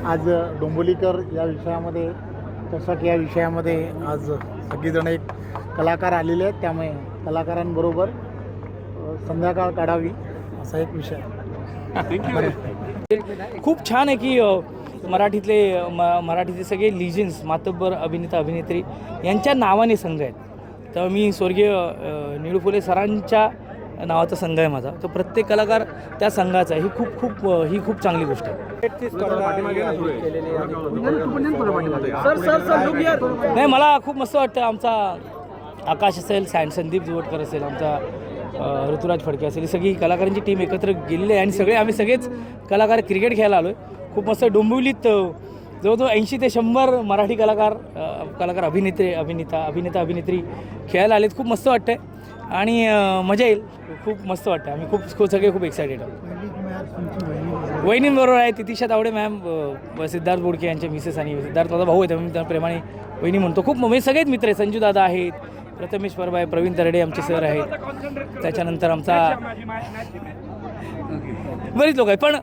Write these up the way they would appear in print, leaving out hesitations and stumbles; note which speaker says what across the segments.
Speaker 1: आज डोंबिवलीकर या विषयामध्ये तसं या विषयामध्ये आज सगळीजण एक कलाकार आलेले आहेत, त्यामुळे कलाकारांबरोबर संध्याकाळ काढावी असा एक विषय
Speaker 2: खूप छान आहे की मराठीतले सगळे लिजन्स मातब्बर अभिनेता अभिनेत्री यांच्या नावाने संघ आहेत. तर मी स्वर्गीय निळू फुले सरांच्या नावाचा संघ आहे माझा. तर प्रत्येक कलाकार त्या संघाचा आहे. ही खूप चांगली गोष्ट आहे. नाही, मला खूप मस्त वाटतं. आमचा आकाश असेल, संदीप जुवटकर असेल, आमचा ऋतुराज फडके असेल, ही सगळी कलाकारांची टीम एकत्र गेलेली आहे आणि आम्ही सगळेच कलाकार क्रिकेट खेळायला आलो आहे. खूप मस्त. डोंबिवलीत जवळजवळ 80 ते 100 मराठी कलाकार अभिनेत्री खेळायला आलेत. खूप मस्त वाटतं आहे आणि मजा येईल. खूप मस्त वाटतं. आम्ही सगळे खूप एक्सायटेड आहोत. वहिनींबरोबर आहे तितिशा तावडे मॅम, सिद्धार्थ बोडके यांचे मिसेस आणि सिद्धार्थ माझा भाऊ आहे, त्यामुळे त्यांना प्रेमाने वहिनी म्हणतो. खूप म्हणजे सगळेच मित्र आहेत. संजू दादा आहेत, प्रथमेश परब आहे, प्रवीण तरडे आमचे सर आहेत, त्याच्यानंतर आमचा बरीच लोक आहेत. पण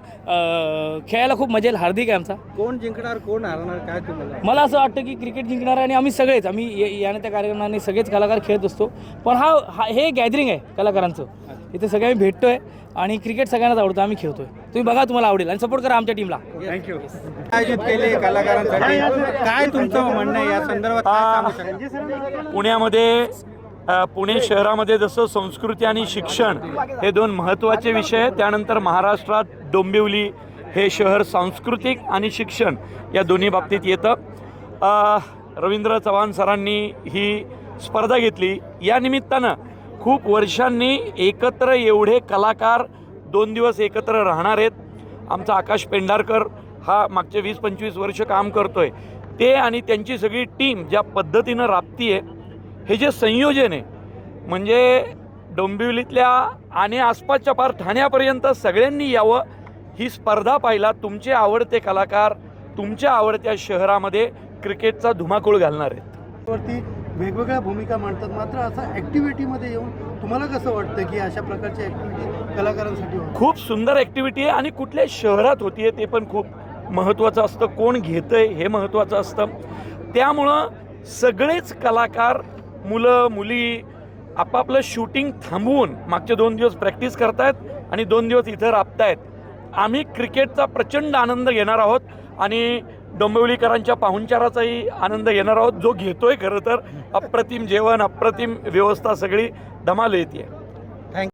Speaker 2: खेळायला खूप मजा येईल. हार्दिक आहे आमचा.
Speaker 3: कोण जिंकणार कोण हारणार काय तुम्हाला?
Speaker 2: मला असं वाटतं की क्रिकेट जिंकणार आणि आम्ही याने त्या कार्यक्रमाने सगळेच कलाकार खेळत असतो. पण हे गॅदरिंग आहे कलाकारांचं. इथे सगळे आम्ही भेटतो आहे आणि क्रिकेट सगळ्यांनाच आवडतं. आम्ही खेळतो आहे. तुम्ही बघा, तुम्हाला आवडेल आणि सपोर्ट करा आमच्या टीमला.
Speaker 3: थँक्यू. आयोजित केले कलाकारांसाठी काय तुमचं म्हणणं आहे या संदर्भात? काय सांगू शकता?
Speaker 4: पुण्यामध्ये पुणे शहरामध्ये जसं संस्कृती आणि शिक्षण हे दोन महत्त्वाचे विषय आहेत, त्यानंतर महाराष्ट्रात डोंबिवली हे शहर सांस्कृतिक आणि शिक्षण या दोन्ही बाबतीत येतं. रवींद्र चव्हाण सरांनी ही स्पर्धा घेतली. या निमित्तानं खूप वर्षांनी एकत्र एवढे कलाकार 2 दिवस एकत्र राहणार आहेत. आमचा आकाश पेंढारकर हा मागचे 20-25 वर्ष काम करतो आहे. ते आणि त्यांची सगळी टीम ज्या पद्धतीनं राबती आहे, हे जे संयोजन आहे, म्हणजे डोंबिवलीतल्या आणि आसपासच्या पार ठाण्यापर्यंत सगळ्यांनी यावं. ही स्पर्धा पाहिला. तुमचे आवडते कलाकार तुमच्या आवडत्या शहरामध्ये क्रिकेटचा धुमाकूळ घालणार आहेत.
Speaker 3: वरती वेगवेगळ्या भूमिका मांडतात, मात्र असं ॲक्टिव्हिटीमध्ये येऊन तुम्हाला कसं वाटतं की अशा प्रकारची ॲक्टिव्हिटी कलाकारांसाठी
Speaker 4: खूप सुंदर ॲक्टिव्हिटी आहे आणि कुठल्या शहरात होती आहे ते पण खूप महत्त्वाचं असतं. कोण घेतं आहे हे महत्त्वाचं असतं. त्यामुळं सगळेच कलाकार, मुलं मुली आपापलं शूटिंग थांबवून मागचे 2 दिवस प्रॅक्टिस करतायत आणि 2 दिवस इथं राबतायत. आम्ही क्रिकेटचा प्रचंड आनंद घेणार आहोत आणि डोंबिवलीकरांच्या पाहुणचाराचाही आनंद घेणार आहोत, जो घेतोय. खरं तर अप्रतिम जेवण, अप्रतिम व्यवस्था, सगळी धमाल येते.